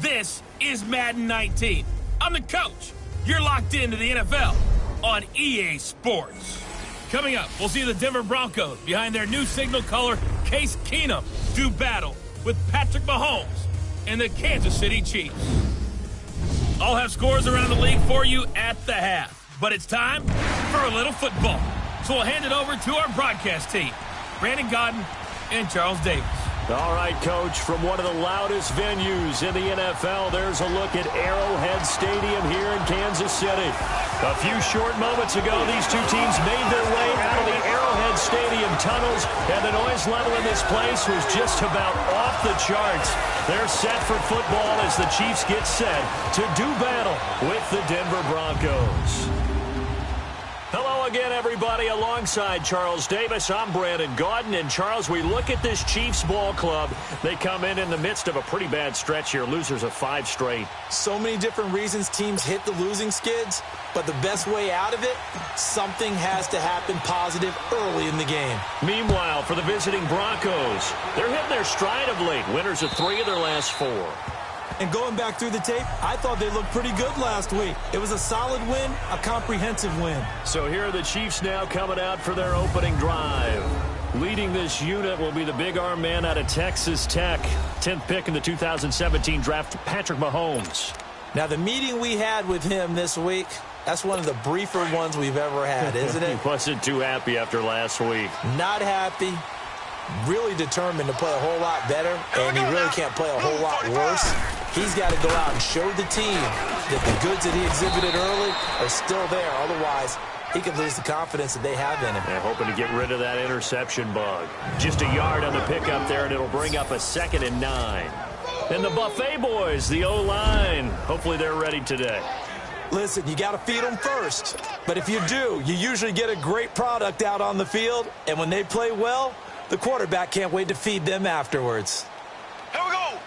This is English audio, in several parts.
This is Madden 19. I'm the coach. You're locked into the NFL on EA Sports. Coming up, we'll see the Denver Broncos behind their new signal caller, Case Keenum, do battle with Patrick Mahomes and the Kansas City Chiefs. I'll have scores around the league for you at the half, but it's time for a little football. So we'll hand it over to our broadcast team, Brandon Godden and Charles Davis. All right, Coach, from one of the loudest venues in the NFL, there's a look at Arrowhead Stadium here in Kansas City. A few short moments ago, these two teams made their way out of the Arrowhead Stadium tunnels, and the noise level in this place was just about off the charts. They're set for football as the Chiefs get set to do battle with the Denver Broncos. Hello again, everybody. Alongside Charles Davis, I'm Brandon Godden. And, Charles, we look at this Chiefs ball club. They come in the midst of a pretty bad stretch here, losers of 5 straight. So many different reasons teams hit the losing skids, but the best way out of it, something has to happen positive early in the game. Meanwhile, for the visiting Broncos, they're hitting their stride of late, winners of 3 of their last 4. And going back through the tape, I thought they looked pretty good last week. It was a solid win, a comprehensive win. So here are the Chiefs now coming out for their opening drive. Leading this unit will be the big arm man out of Texas Tech. 10th pick in the 2017 draft, Patrick Mahomes. Now, the meeting we had with him this week, that's one of the briefer ones we've ever had, isn't it? He wasn't too happy after last week. Not happy. Really determined to play a whole lot better, and he really can't play a whole lot worse. He's got to go out and show the team that the goods that he exhibited early are still there. Otherwise, he could lose the confidence that they have in him. Yeah, hoping to get rid of that interception bug. Just a yard on the pickup there, and it'll bring up a 2nd and 9. And the Buffet boys, the O-line, hopefully they're ready today. Listen, you got to feed them first. But if you do, you usually get a great product out on the field, and when they play well, the quarterback can't wait to feed them afterwards. Here we go.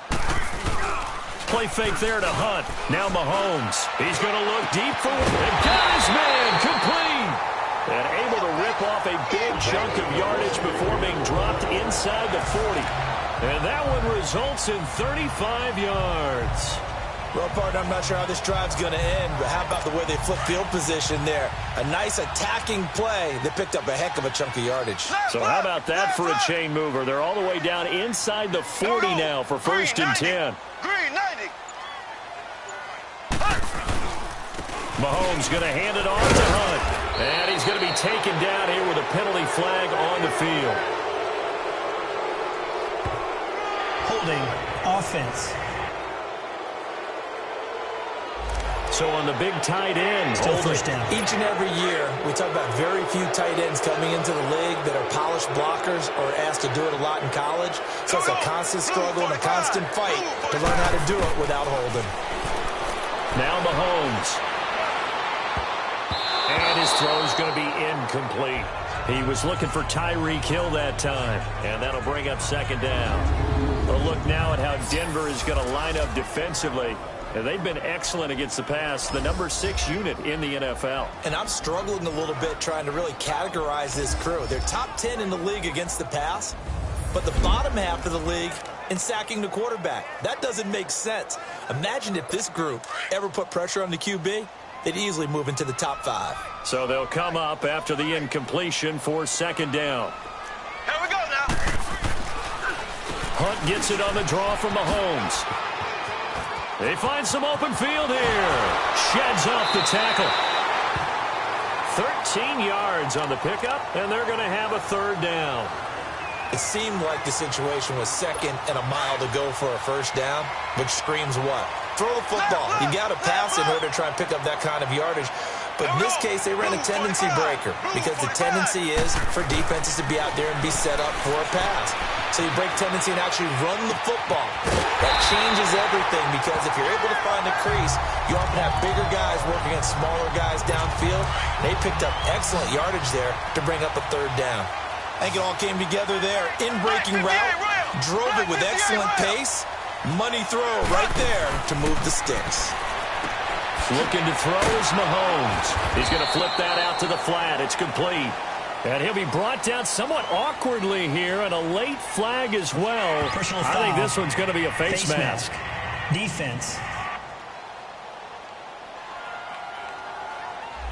Play fake there to Hunt. Now Mahomes. He's going to look deep for it. And got his man complete. And able to rip off a big chunk of yardage before being dropped inside the 40. And that one results in 35 yards. Well, partner, I'm not sure how this drive's going to end, but how about the way they flip field position there? A nice attacking play that picked up a heck of a chunk of yardage. So how about that for a chain mover? They're all the way down inside the 40 now for 1st and 10. Green 90. Mahomes going to hand it off to Hunt. And he's going to be taken down here with a penalty flag on the field. Holding offense. So on the big tight end. Still first down. Each and every year, we talk about very few tight ends coming into the league that are polished blockers or asked to do it a lot in college. So it's a constant struggle and a constant fight to learn how to do it without holding. Now Mahomes. And his throw is going to be incomplete. He was looking for Tyreek Hill that time. And that'll bring up 2nd down. A look now at how Denver is going to line up defensively. And they've been excellent against the pass, the number 6 unit in the NFL. And I'm struggling a little bit trying to really categorize this crew. They're top 10 in the league against the pass, but the bottom half of the league in sacking the quarterback. That doesn't make sense. Imagine if this group ever put pressure on the QB, they'd easily move into the top 5. So they'll come up after the incompletion for 2nd down. Here we go now. Hunt gets it on the draw from Mahomes. They find some open field here. Sheds off the tackle. 13 yards on the pickup, and they're going to have a 3rd down. It seemed like the situation was 2nd and a mile to go for a 1st down, which screams what? Throw the football. You got to pass in order to try and pick up that kind of yardage. But in this case, they ran a tendency breaker because the tendency is for defenses to be out there and be set up for a pass. So you break tendency and actually run the football. That changes everything because if you're able to find a crease, you often have bigger guys working against smaller guys downfield. They picked up excellent yardage there to bring up a 3rd down. I think it all came together there. In breaking route, drove it with excellent pace. Money throw right there to move the sticks. Looking to throw is Mahomes. He's going to flip that out to the flat. It's complete. And he'll be brought down somewhat awkwardly here, and a late flag as well. I think this one's going to be a face mask. Defense.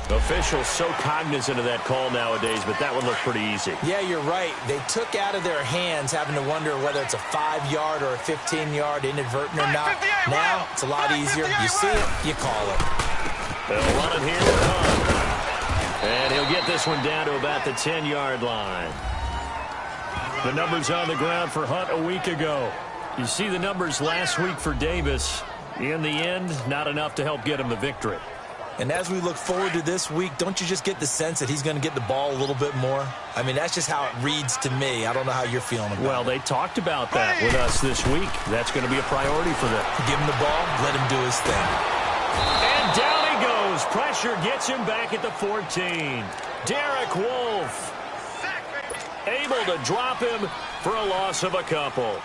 Officials so cognizant of that call nowadays, but that one looked pretty easy. Yeah, you're right. They took out of their hands having to wonder whether it's a 5-yard or a 15-yard inadvertent or not. Now, it's a lot easier. You see it, you call it. They'll run it here with Hunt. And he'll get this one down to about the 10-yard line. The numbers on the ground for Hunt a week ago. You see the numbers last week for Davis. In the end, not enough to help get him the victory. And as we look forward to this week, don't you just get the sense that he's going to get the ball a little bit more? I mean, that's just how it reads to me. I don't know how you're feeling about it. Well, they talked about that with us this week. That's going to be a priority for them. Give him the ball, let him do his thing. And down he goes. Pressure gets him back at the 14. Derek Wolfe able to drop him for a loss of a couple.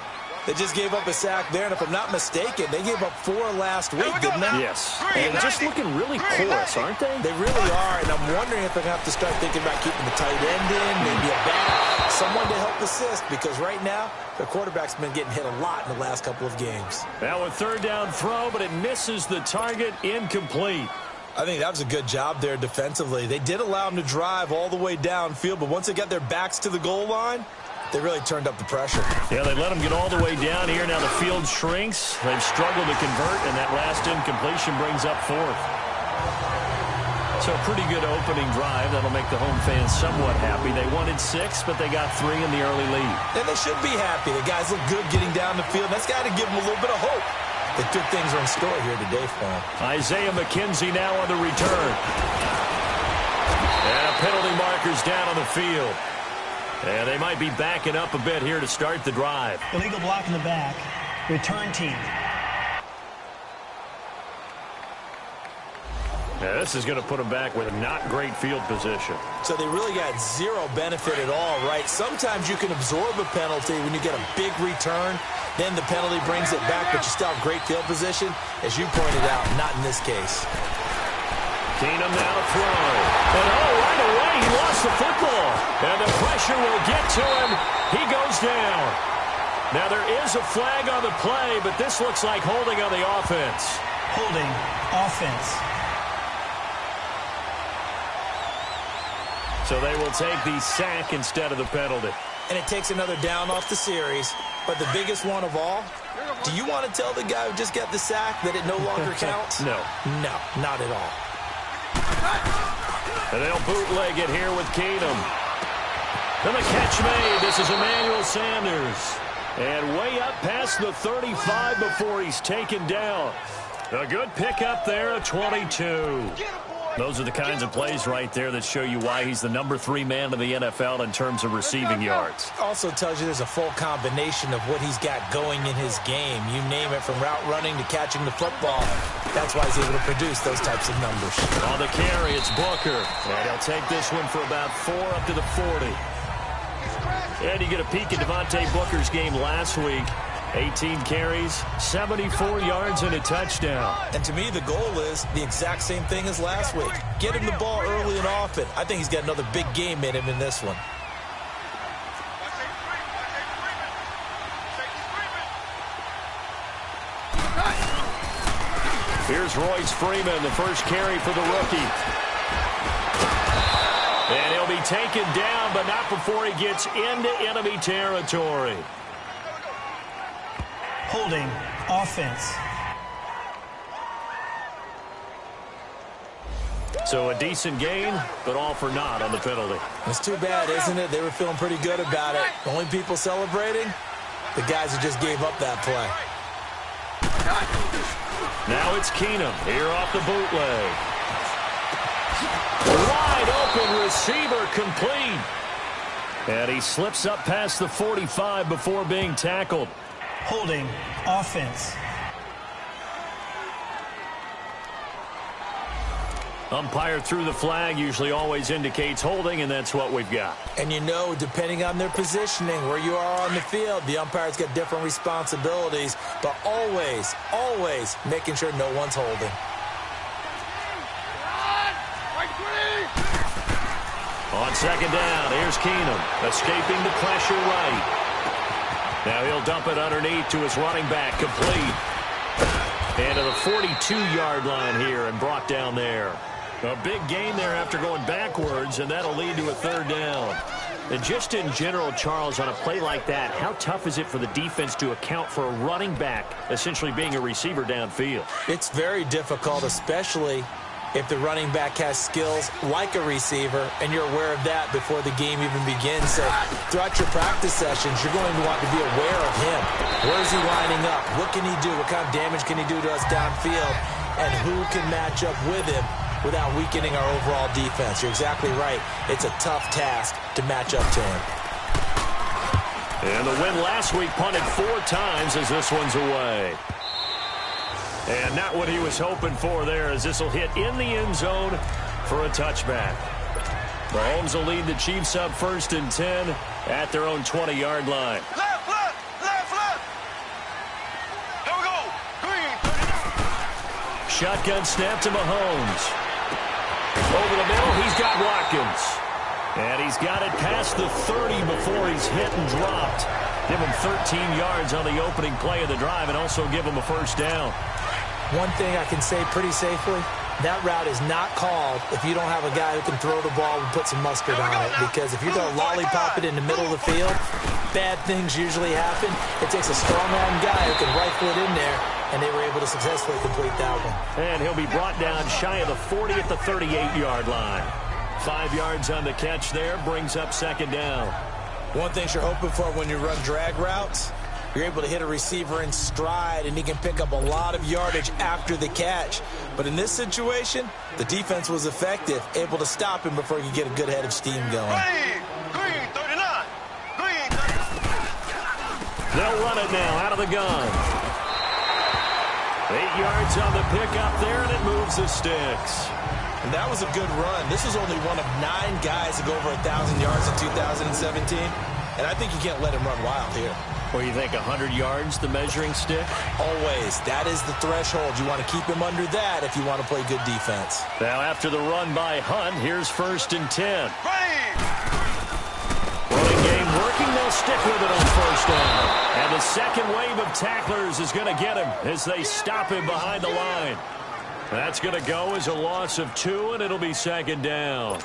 They just gave up a sack there, and if I'm not mistaken, they gave up 4 last week, didn't they? Yes. And just looking really porous, aren't they? They really are, and I'm wondering if they're going to have to start thinking about keeping the tight end in, maybe a back, someone to help assist, because right now, their quarterback's been getting hit a lot in the last couple of games. Now a third down throw, but it misses the target, incomplete. I think that was a good job there defensively. They did allow them to drive all the way downfield, but once they got their backs to the goal line, they really turned up the pressure. Yeah, they let them get all the way down here. Now the field shrinks. They've struggled to convert, and that last incompletion brings up 4th. So a pretty good opening drive. That'll make the home fans somewhat happy. They wanted 6, but they got 3 in the early lead. And they should be happy. The guys look good getting down the field. That's got to give them a little bit of hope that good things are in store here today for them. Isaiah McKenzie now on the return. And a penalty marker's down on the field. And they might be backing up a bit here to start the drive. Illegal block in the back. Return team. Now this is going to put them back with not great field position. So they really got 0 benefit at all, right? Sometimes you can absorb a penalty when you get a big return. Then the penalty brings it back, but you still have great field position. As you pointed out, not in this case. Keenum now to throw. And right away, he lost the football. And the pressure will get to him. He goes down. Now there is a flag on the play, but this looks like holding on the offense. Holding offense. So they will take the sack instead of the penalty. And it takes another down off the series. But the biggest one of all, do you want to tell the guy who just got the sack that it no longer counts? No. No, not at all. And they'll bootleg it here with Keenum. And the catch made. This is Emmanuel Sanders. And way up past the 35 before he's taken down. A good pickup there, a 22. Those are the kinds of plays right there that show you why he's the number 3 man in the NFL in terms of receiving yards. Also tells you there's a full combination of what he's got going in his game. You name it, from route running to catching the football. That's why he's able to produce those types of numbers. On the carry, it's Booker. And he'll take this one for about 4 up to the 40. And you get a peek at Devontae Booker's game last week. 18 carries, 74 yards, and a touchdown. And to me, the goal is the exact same thing as last week. Get him the ball early and often. I think he's got another big game in him in this one. Here's Royce Freeman, the first carry for the rookie. And he'll be taken down, but not before he gets into enemy territory. Holding offense. So a decent gain, but all for naught on the penalty. It's too bad, isn't it? They were feeling pretty good about it. The only people celebrating, the guys who just gave up that play. Now it's Keenum here off the bootleg. Wide open receiver, complete. And he slips up past the 45 before being tackled. Holding offense. Umpire threw the flag, usually always indicates holding, and that's what we've got. And you know, depending on their positioning, where you are on the field, the umpire's got different responsibilities, but always, always making sure no one's holding. On second down, here's Keenum, escaping the pressure right. Now he'll dump it underneath to his running back, complete. And to the 42-yard line here and brought down there. A big gain there after going backwards, and that'll lead to a third down. And just in general, Charles, on a play like that, how tough is it for the defense to account for a running back essentially being a receiver downfield? It's very difficult, especially if the running back has skills like a receiver, and you're aware of that before the game even begins. So throughout your practice sessions, you're going to want to be aware of him. Where is he lining up? What can he do? What kind of damage can he do to us downfield? And who can match up with him without weakening our overall defense? You're exactly right. It's a tough task to match up to him. And the win last week punted 4 times as this one's away. And not what he was hoping for there, as this will hit in the end zone for a touchback. Mahomes will lead the Chiefs up 1st and 10 at their own 20-yard line. Left, left, left, left. Here we go. Green, 39. Shotgun snap to Mahomes. Over the middle, he's got Watkins. And he's got it past the 30 before he's hit and dropped. Give him 13 yards on the opening play of the drive and also give him a first down. One thing I can say pretty safely, that route is not called if you don't have a guy who can throw the ball and put some mustard on it. Because if you're going to lollipop it in the middle of the field, bad things usually happen. It takes a strong-arm guy who can rifle it in there, and they were able to successfully complete that one. And he'll be brought down shy of the 40 at the 38-yard line. 5 yards on the catch there, brings up 2nd down. One thing you're hoping for when you run drag routes, you're able to hit a receiver in stride, and he can pick up a lot of yardage after the catch. But in this situation, the defense was effective, able to stop him before he could get a good head of steam going. Green, 39. Green, 39. They'll run it now out of the gun. 8 yards on the pickup there, and it moves the sticks. And that was a good run. This was only one of 9 guys to go over 1,000 yards in 2017. And I think you can't let him run wild here. Or you think 100 yards, the measuring stick? Always. That is the threshold. You want to keep him under that if you want to play good defense. Now after the run by Hunt, here's 1st and 10. Running game working. They'll stick with it on 1st down. And the second wave of tacklers is going to get him as they stop him behind the line. That's going to go as a loss of 2, and it'll be 2nd down.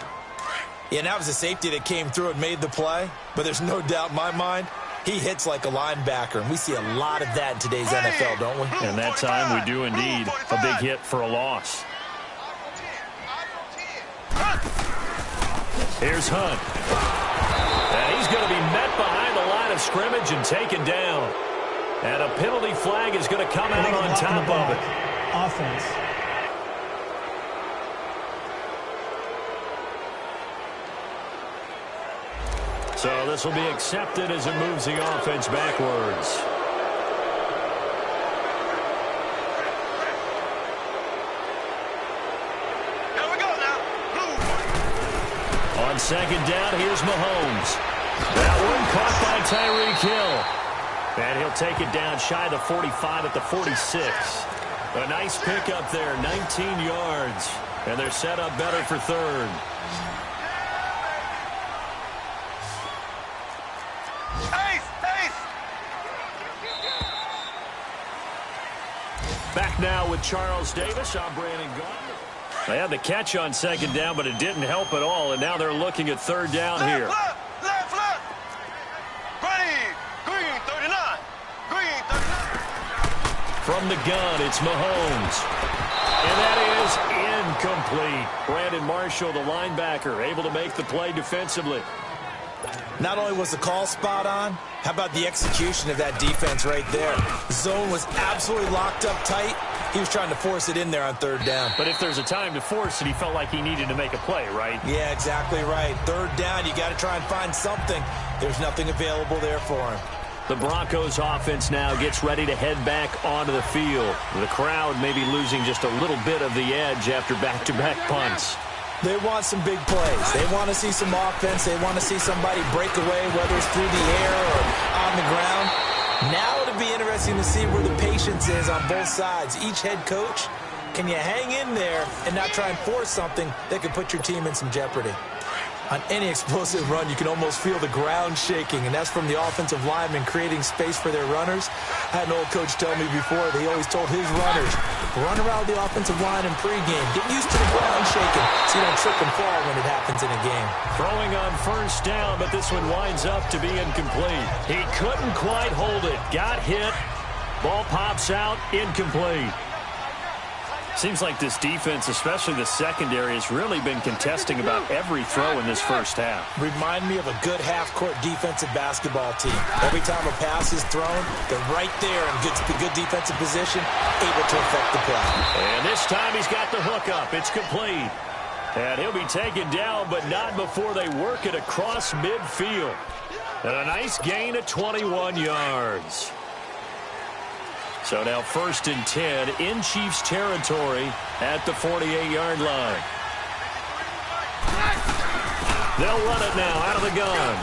Yeah, and that was a safety that came through and made the play. But there's no doubt in my mind, he hits like a linebacker. And we see a lot of that in today's NFL, don't we? And that time we do indeed. A big hit for a loss. Here's Hunt. And he's going to be met behind the line of scrimmage and taken down. And a penalty flag is going to come out on top of it. Offense. So this will be accepted as it moves the offense backwards. Here we go now. Blue. On 2nd down, here's Mahomes. That one caught by Tyreek Hill. And he'll take it down shy of the 45 at the 46. A nice pickup there, 19 yards. And they're set up better for 3rd. Back now with Charles Davis. I'm Brandon Gardner. They had the catch on 2nd down, but it didn't help at all. And now they're looking at 3rd down here. Left. Green, 39. Green, 39. From the gun, it's Mahomes. And that is incomplete. Brandon Marshall, the linebacker, able to make the play defensively. Not only was the call spot on, how about the execution of that defense right there? Zone was absolutely locked up tight. He was trying to force it in there on 3rd down. But if there's a time to force it, he felt like he needed to make a play, right? Yeah, exactly right. 3rd down, you got to try and find something. There's nothing available there for him. The Broncos offense now gets ready to head back onto the field. The crowd may be losing just a little bit of the edge after back-to-back punts. They want some big plays. They want to see some offense. They want to see somebody break away, whether it's through the air or on the ground. Now it'll be interesting to see where the patience is on both sides. Each head coach, can you hang in there and not try and force something that could put your team in some jeopardy? On any explosive run, you can almost feel the ground shaking, and that's from the offensive linemen creating space for their runners. I had an old coach tell me before that he always told his runners, run around the offensive line in pregame. Get used to the ground shaking so you don't trip and fall when it happens in a game. Throwing on first down, but this one winds up to be incomplete. He couldn't quite hold it. Got hit. Ball pops out. Incomplete. Seems like this defense, especially the secondary, has really been contesting about every throw in this first half. Remind me of a good half-court defensive basketball team. Every time a pass is thrown, they're right there in good defensive position, able to affect the play. And this time he's got the hook up. It's complete. And he'll be taken down, but not before they work it across midfield. And a nice gain of 21 yards. So now 1st and 10 in Chiefs territory at the 48-yard line. They'll run it now out of the gun.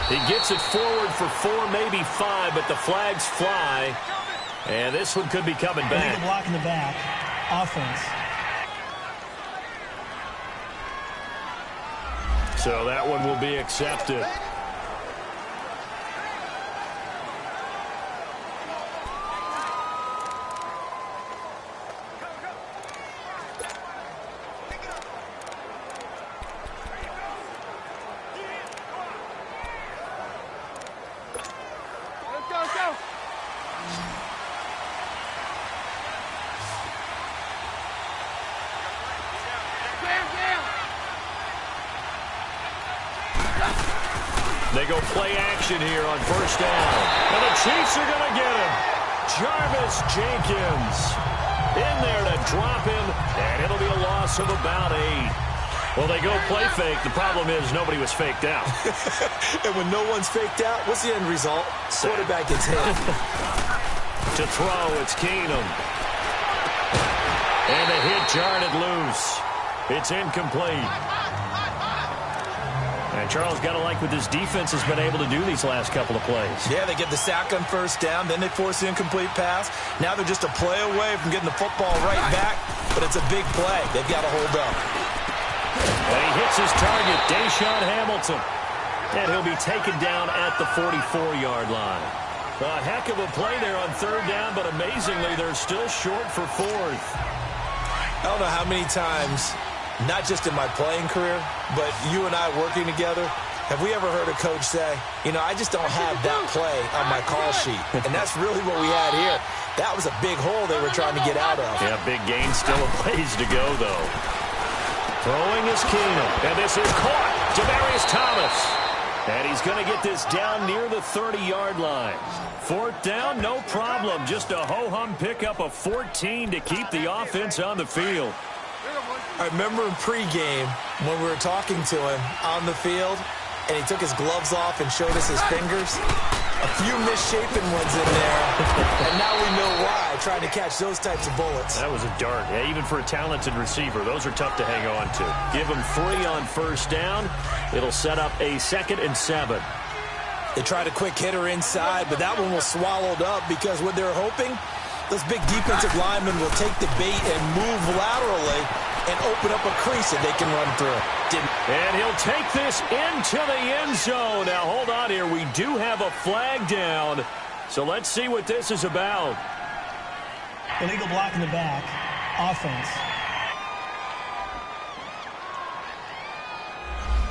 He gets it forward for 4, maybe 5, but the flags fly. And this one could be coming back. Illegal block in the back. Offense. So that one will be accepted. They go play action here on first down. And the Chiefs are going to get him. Jarvis Jenkins in there to drop him. And it'll be a loss of about 8. Well, they go play fake. The problem is nobody was faked out. And when no one's faked out, what's the end result? Quarterback gets hit. To throw, it's Keenum. And the hit jarred it loose. It's incomplete. And Charles, got to like what this defense has been able to do these last couple of plays. Yeah, they get the sack on first down, then they force the incomplete pass. Now they're just a play away from getting the football right back, but it's a big play. They've got to hold up. And he hits his target, Deshaun Hamilton. And he'll be taken down at the 44-yard line. A heck of a play there on 3rd down, but amazingly, they're still short for 4th. I don't know how many times, not just in my playing career, but you and I working together, have we ever heard a coach say, you know, I just don't have that play on my call sheet. And that's really what we had here. That was a big hole they were trying to get out of. Yeah, big gain, still a ways to go, though. Throwing is Keenum, and this is caught. Demaryius Thomas. And he's going to get this down near the 30-yard line. 4th down, no problem. Just a ho-hum pickup of 14 to keep the offense on the field. I remember in pregame when we were talking to him on the field, and he took his gloves off and showed us his fingers. A few misshapen ones in there, and now we know why, trying to catch those types of bullets. That was a dart. Yeah, even for a talented receiver, those are tough to hang on to. Give him 3 on first down. It'll set up a 2nd and 7. They tried a quick hitter inside, but that one was swallowed up because what they're hoping, those big defensive linemen will take the bait and move laterally and open up a crease that they can run through. And he'll take this into the end zone. Now, hold on here. We do have a flag down, so let's see what this is about. Illegal block in the back. Offense.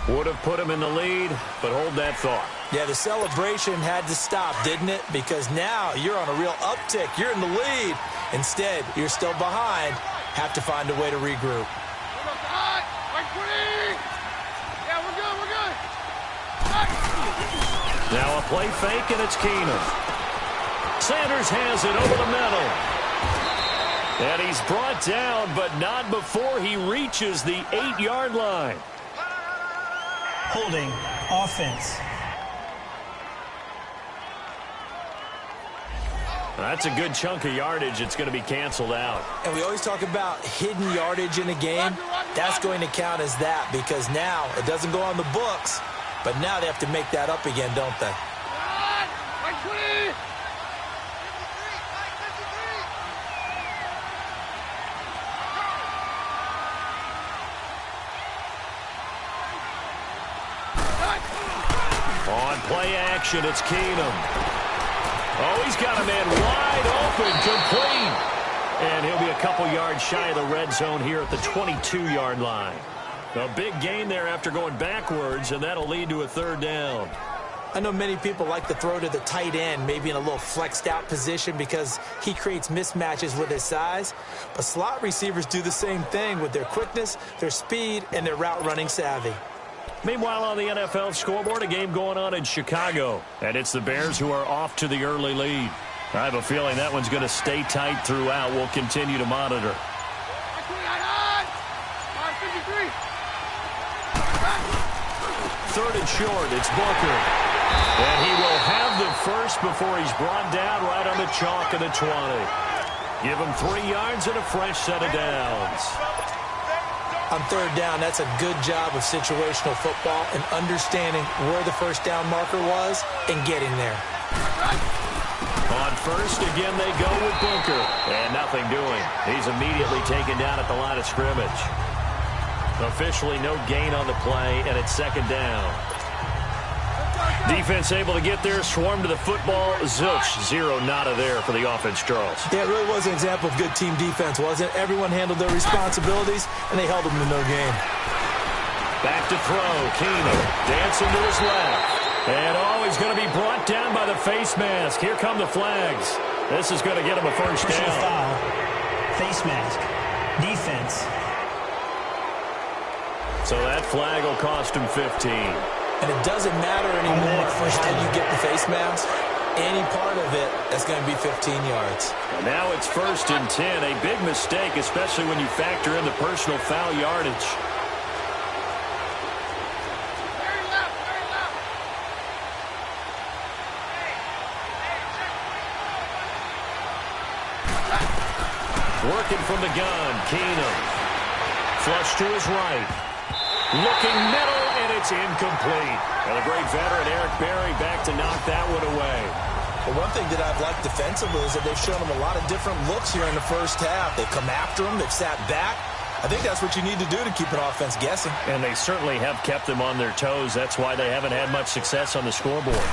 Would have put him in the lead, but hold that thought. Yeah, the celebration had to stop, didn't it? Because now you're on a real uptick. You're in the lead. Instead, you're still behind. Have to find a way to regroup. Now a play fake, and it's Keenum. Sanders has it over the middle. And he's brought down, but not before he reaches the 8-yard line. Holding. Offense. That's a good chunk of yardage. It's going to be canceled out. And we always talk about hidden yardage in a game. That's going to count as that because now it doesn't go on the books, but now they have to make that up again, don't they? On play action, it's Keenum. Oh, he's got a man wide open, complete. And he'll be a couple yards shy of the red zone here at the 22-yard line. A big gain there after going backwards, and that'll lead to a third down. I know many people like to throw to the tight end, maybe in a little flexed out position because he creates mismatches with his size. But slot receivers do the same thing with their quickness, their speed, and their route running savvy. Meanwhile, on the NFL scoreboard, a game going on in Chicago. And it's the Bears who are off to the early lead. I have a feeling that one's going to stay tight throughout. We'll continue to monitor. Third and short, it's Booker. And he will have the first before he's brought down right on the chalk of the 20. Give him 3 yards and a fresh set of downs. On third down, that's a good job of situational football and understanding where the first down marker was and getting there. On first, again, they go with Booker. And nothing doing. He's immediately taken down at the line of scrimmage. Officially no gain on the play, and it's second down. Defense able to get there, swarm to the football. Zilch, 0 nada there for the offense, Charles. Yeah, it really was an example of good team defense, wasn't it? Everyone handled their responsibilities, and they held them to no gain. Back to throw. Keenum dancing to his left. And he's going to be brought down by the face mask. Here come the flags. This is going to get him a first down. Foul. Face mask. Defense. So that flag will cost him 15. And it doesn't matter anymore how you get the face mask. Any part of it, that's going to be 15 yards. And now it's first and 10. A big mistake, especially when you factor in the personal foul yardage. Working from the gun, Keenum. Flush to his right. Looking middle, and it's incomplete. And the great veteran Eric Berry back to knock that one away. Well, one thing that I've liked defensively is that they've shown them a lot of different looks here in the first half. They've come after them. They've sat back. I think that's what you need to do to keep an offense guessing. And they certainly have kept them on their toes. That's why they haven't had much success on the scoreboard.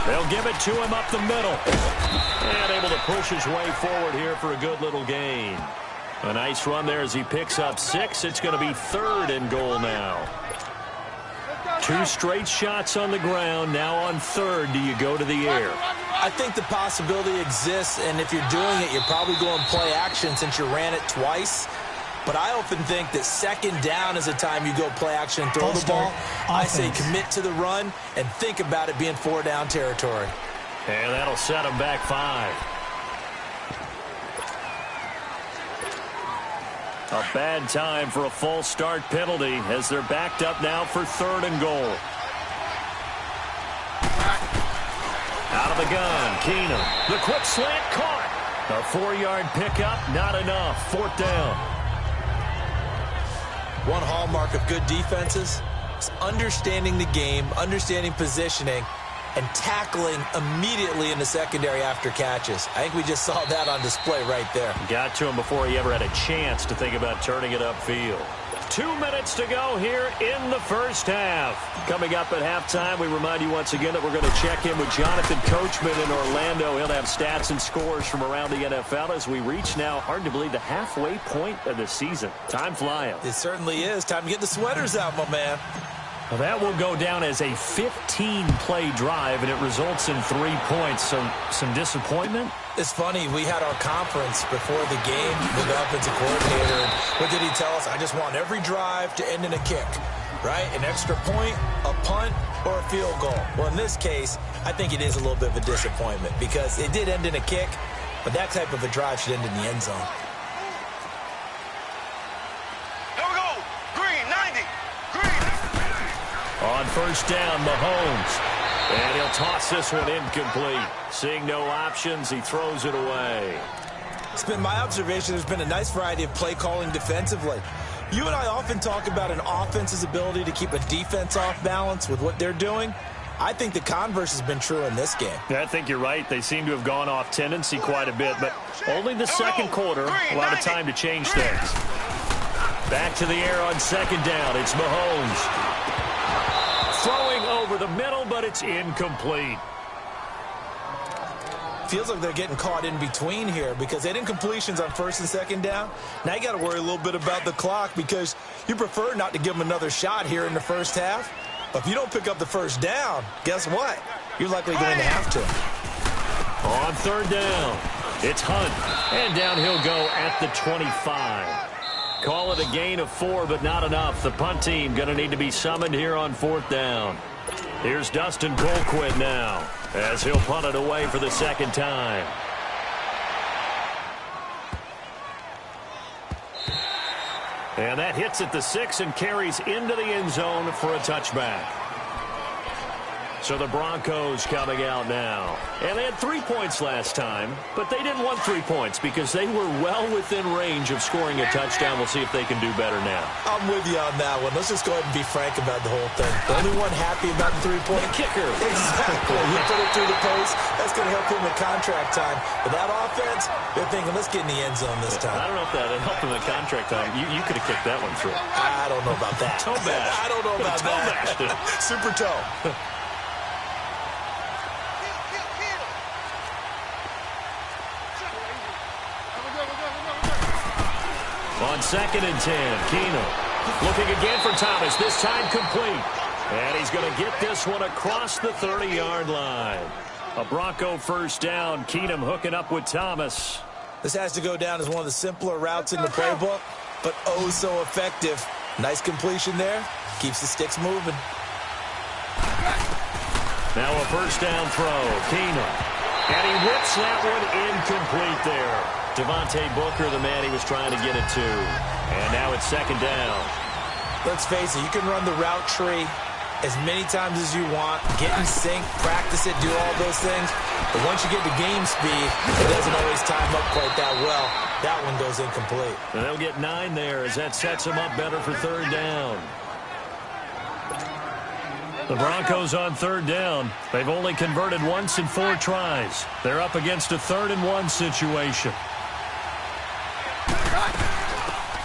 They'll give it to him up the middle. And able to push his way forward here for a good little gain. A nice run there as he picks up 6. It's going to be third and goal now. 2 straight shots on the ground. Now on third, do you go to the air? I think the possibility exists, and if you're doing it, you're probably going play action since you ran it twice. But I often think that second down is the time you go play action and throw the ball. I say commit to the run and think about it being 4-down territory. And that'll set them back 5. A bad time for a false start penalty as they're backed up now for third and goal. Out of the gun, Keenum. The quick slant caught. A 4-yard pickup, not enough. 4th down. One hallmark of good defenses is understanding the game, understanding positioning, and tackling immediately in the secondary after catches. I think we just saw that on display right there. Got to him before he ever had a chance to think about turning it upfield. 2 minutes to go here in the first half. Coming up at halftime, we remind you once again that we're going to check in with Jonathan Coachman in Orlando. He'll have stats and scores from around the NFL as we reach now, hard to believe, the halfway point of the season. Time flying. It certainly is. Time to get the sweaters out, my man. Well, that will go down as a 15-play drive, and it results in 3 points. So some disappointment? It's funny. We had our conference before the game with the offensive coordinator. And what did he tell us? I just want every drive to end in a kick, right? An extra point, a punt, or a field goal. Well, in this case, I think it is a little bit of a disappointment because it did end in a kick, but that type of a drive should end in the end zone. Here we go. Green, 90. Green. On first down, Mahomes. And he'll toss this one incomplete. Seeing no options, he throws it away. It's been my observation there's been a nice variety of play calling defensively. You and I often talk about an offense's ability to keep a defense off balance with what they're doing. I think the converse has been true in this game. Yeah, I think you're right. They seem to have gone off tendency quite a bit, but only the second quarter, a lot of time to change things. Back to the air on second down. It's Mahomes. Throwing over the middle, but it's incomplete. Feels like they're getting caught in between here because they didn't completions on first and second down. Now you got to worry a little bit about the clock because you prefer not to give them another shot here in the first half. But if you don't pick up the first down, guess what? You're likely going to have to. On third down, it's Hunt. And down he'll go at the 25. Call it a gain of 4, but not enough. The punt team going to need to be summoned here on fourth down. Here's Dustin Colquitt now as he'll punt it away for the second time. And that hits at the 6 and carries into the end zone for a touchback. So the Broncos coming out now. And they had 3 points last time, but they didn't want 3 points because they were well within range of scoring a touchdown. We'll see if they can do better now. I'm with you on that one. Let's just go ahead and be frank about the whole thing. The only one happy about the 3-point kicker. Exactly. He put it through the post. That's going to help him in contract time. But that offense, they're thinking, let's get in the end zone this time. I don't know if that helped him in contract time. You could have kicked that one through. I don't know about that. Toe bash. I don't know about that. Super toe. On second and 10, Keenum looking again for Thomas, this time complete. And he's going to get this one across the 30-yard line. A Bronco first down, Keenum hooking up with Thomas. This has to go down as one of the simpler routes in the playbook, but oh so effective. Nice completion there. Keeps the sticks moving. Now a first down throw, Keenum. And he whips that one incomplete there. Devontae Booker, the man he was trying to get it to. And now it's second down. Let's face it, you can run the route tree as many times as you want, get in sync, practice it, do all those things. But once you get to game speed, it doesn't always time up quite that well. That one goes incomplete. And they'll get 9 there as that sets them up better for third down. The Broncos on third down. They've only converted once in 4 tries. They're up against a 3rd and 1 situation.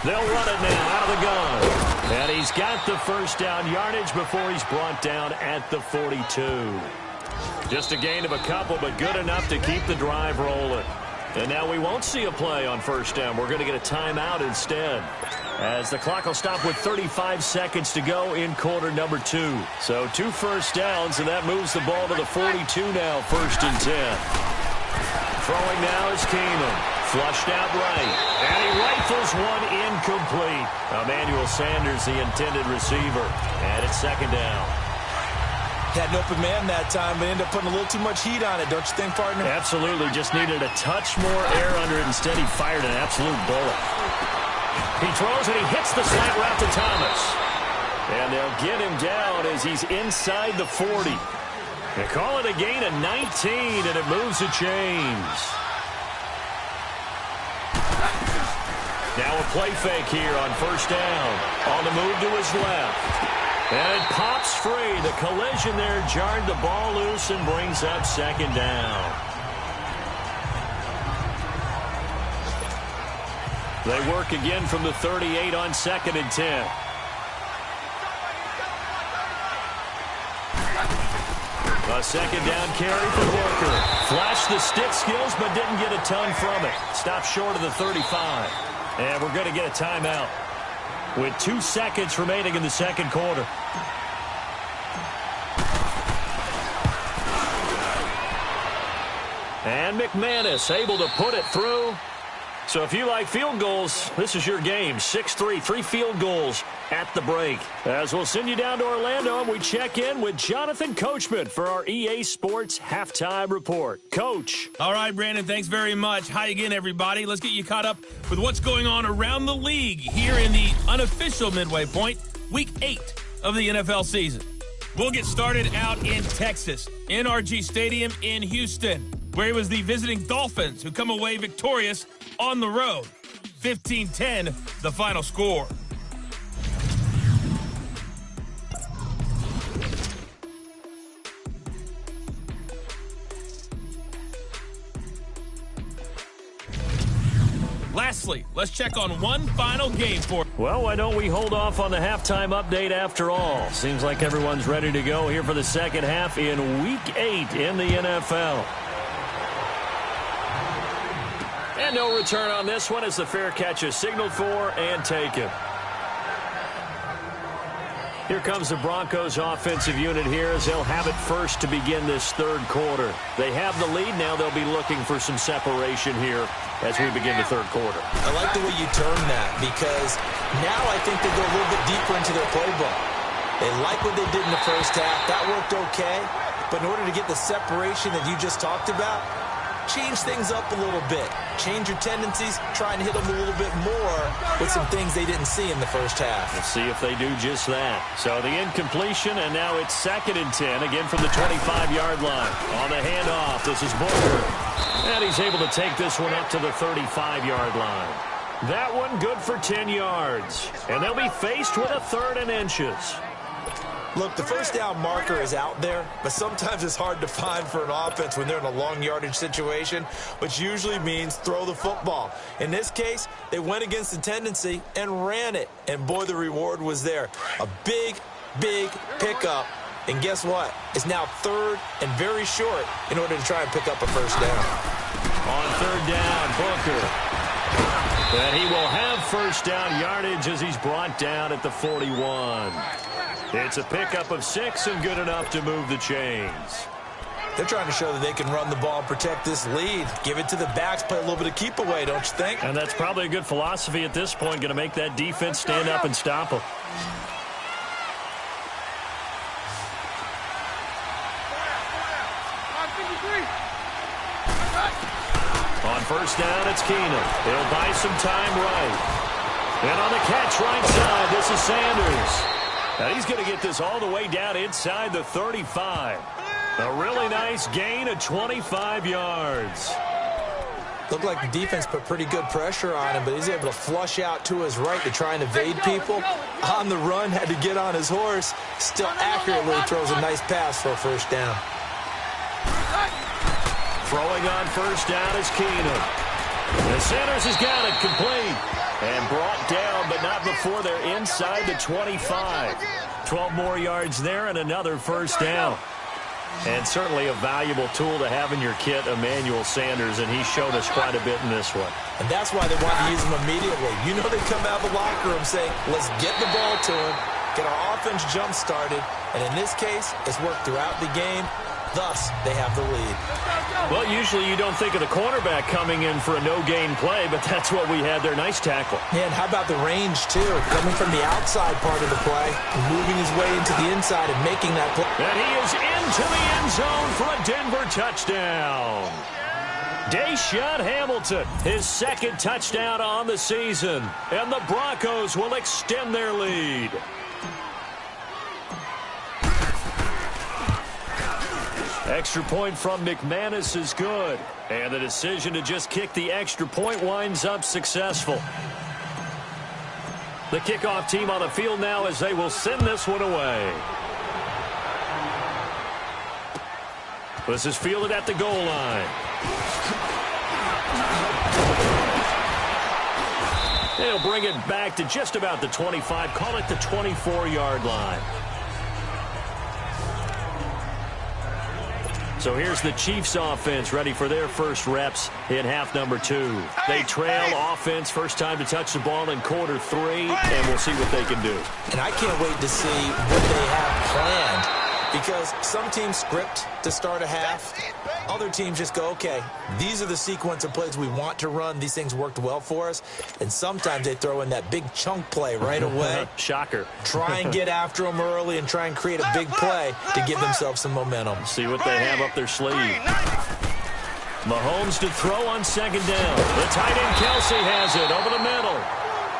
They'll run it now out of the gun. And he's got the first down yardage before he's brought down at the 42. Just a gain of a couple, but good enough to keep the drive rolling. And now we won't see a play on first down. We're going to get a timeout instead, as the clock will stop with 35 seconds to go in quarter number 2. So 2 first downs, and that moves the ball to the 42 now, 1st and 10. Throwing now is Keenum. Flushed out right. And he rifles one incomplete. Emmanuel Sanders, the intended receiver. And it's second down. Had an open man that time, but ended up putting a little too much heat on it, don't you think, partner? Absolutely. Just needed a touch more air under it. Instead, he fired an absolute bullet. He throws and he hits the slant route to Thomas. And they'll get him down as he's inside the 40. They call it a gain of 19, and it moves the chains. Now a play fake here on first down. On the move to his left. And it pops free. The collision there jarred the ball loose and brings up second down. They work again from the 38 on 2nd and 10. A second down carry for Booker. Flashed the stick skills, but didn't get a ton from it. Stopped short of the 35. And we're going to get a timeout with 2 seconds remaining in the second quarter. And McManus able to put it through. So if you like field goals, this is your game. 6-3, 3 field goals at the break. As we'll send you down to Orlando, and we check in with Jonathan Coachman for our EA Sports Halftime Report. Coach. All right, Brandon, thanks very much. Hi again, everybody. Let's get you caught up with what's going on around the league here in the unofficial midway point, Week 8 of the NFL season. We'll get started out in Texas, NRG Stadium in Houston, where it was the visiting Dolphins who come away victorious on the road. 15-10, the final score. Last Lastly, let's check on one final game for... Well, why don't we hold off on the halftime update after all? Seems like everyone's ready to go here for the second half in Week 8 in the NFL. And no return on this one as the fair catch is signaled for and taken. Here comes the Broncos offensive unit here as they'll have it first to begin this third quarter. They have the lead. Now they'll be looking for some separation here as we begin the third quarter. I like the way you term that because now I think they go a little bit deeper into their playbook. They like what they did in the first half. That worked okay. But in order to get the separation that you just talked about, change things up a little bit. Change your tendencies. Try and hit them a little bit more with some things they didn't see in the first half. Let's see if they do just that. So the incompletion, and now it's 2nd and 10, again from the 25-yard line. On the handoff, this is Booker. And he's able to take this one up to the 35-yard line. That one good for 10 yards. And they'll be faced with a 3rd and inches. Look, the first down marker is out there, but sometimes it's hard to find for an offense when they're in a long yardage situation, which usually means throw the football. In this case, they went against the tendency and ran it, and boy, the reward was there. A big, big pickup, and guess what? It's now 3rd and very short in order to try and pick up a first down. On 3rd down, Booker. And he will have first down yardage as he's brought down at the 41. It's a pickup of 6 and good enough to move the chains. They're trying to show that they can run the ball and protect this lead. Give it to the backs, play a little bit of keep away, don't you think? And that's probably a good philosophy at this point, going to make that defense stand up and stop them. On first down, it's Keenum. He'll buy some time right. And on the catch right side, this is Sanders. Now he's going to get this all the way down inside the 35. A really nice gain of 25 yards. Looked like the defense put pretty good pressure on him, but he's able to flush out to his right to try and evade people. On the run, had to get on his horse. Still accurately throws a nice pass for a first down. Throwing on first down is Keenum. And Sanders has got it complete. And brought down, but not before they're inside the 25. 12 more yards there and another first down. And certainly a valuable tool to have in your kit, Emmanuel Sanders, and he showed us quite a bit in this one. And that's why they want to use him immediately. You know they come out of the locker room saying, let's get the ball to him, get our offense jump-started, and in this case, it's worked throughout the game. Thus, they have the lead. Well, usually you don't think of the cornerback coming in for a no-gain play, but that's what we had there. Nice tackle. Yeah, and how about the range, too? Coming from the outside part of the play, moving his way into the inside and making that play. And he is into the end zone for a Denver touchdown. Deshaun Hamilton, his 2nd touchdown on the season. And the Broncos will extend their lead. Extra point from McManus is good. And the decision to just kick the extra point winds up successful. The kickoff team on the field now as they will send this one away. This is fielded at the goal line. They'll bring it back to just about the 25. Call it the 24-yard line. So here's the Chiefs offense ready for their first reps in half number 2. They trail offense, first time to touch the ball in quarter 3, and we'll see what they can do. And I can't wait to see what they have planned. Because some teams script to start a half. Other teams just go, okay, these are the sequence of plays we want to run. These things worked well for us. And sometimes they throw in that big chunk play right away. Shocker. Try and get after them early and try and create a big play to give themselves some momentum. See what they have up their sleeve. Mahomes to throw on 2nd down. The tight end Kelsey has it over the middle.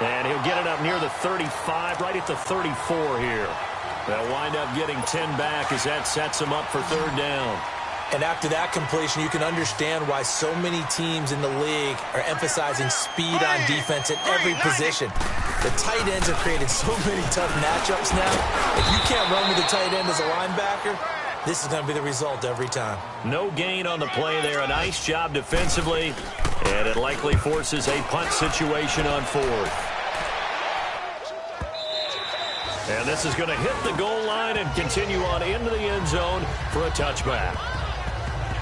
And he'll get it up near the 35, right at the 34 here. They'll wind up getting 10 back as that sets them up for 3rd down. And after that completion, you can understand why so many teams in the league are emphasizing speed on defense at every position. The tight ends have created so many tough matchups now. If you can't run with the tight end as a linebacker, this is going to be the result every time. No gain on the play there. A nice job defensively. And it likely forces a punt situation on 4th. And this is going to hit the goal line and continue on into the end zone for a touchback.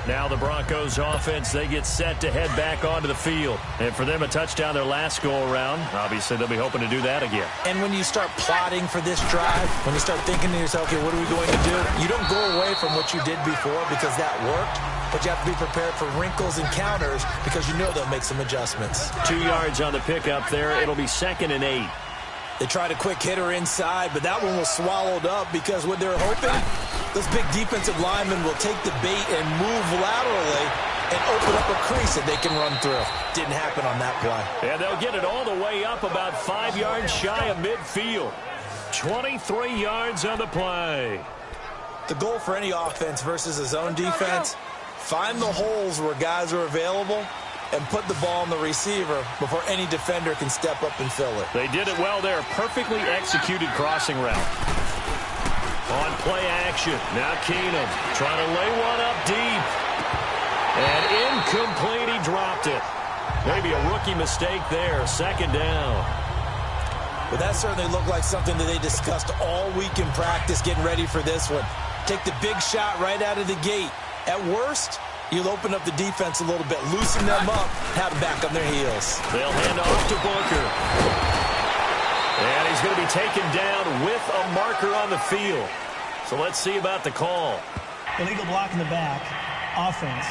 Now the Broncos offense, they get set to head back onto the field. And for them, a touchdown their last go-around. Obviously, they'll be hoping to do that again. And when you start plotting for this drive, when you start thinking to yourself, okay, what are we going to do? You don't go away from what you did before because that worked, but you have to be prepared for wrinkles and counters because you know they'll make some adjustments. 2 yards on the pickup there. It'll be 2nd and 8. They tried a quick hitter inside, but that one was swallowed up because what they're hoping, those big defensive linemen will take the bait and move laterally and open up a crease that they can run through. Didn't happen on that play. And they'll get it all the way up about 5 yards shy of midfield. 23 yards on the play. The goal for any offense versus a zone defense, find the holes where guys are available and put the ball on the receiver before any defender can step up and fill it. They did it well there. Perfectly executed crossing route. On play action. Now Keenum trying to lay one up deep. And incomplete. He dropped it. Maybe a rookie mistake there. 2nd down. Well, that certainly looked like something that they discussed all week in practice getting ready for this one. Take the big shot right out of the gate. At worst, you'll open up the defense a little bit, loosen them up, have them back on their heels. They'll hand off to Booker. And he's going to be taken down with a marker on the field. So let's see about the call. Illegal block in the back. Offense.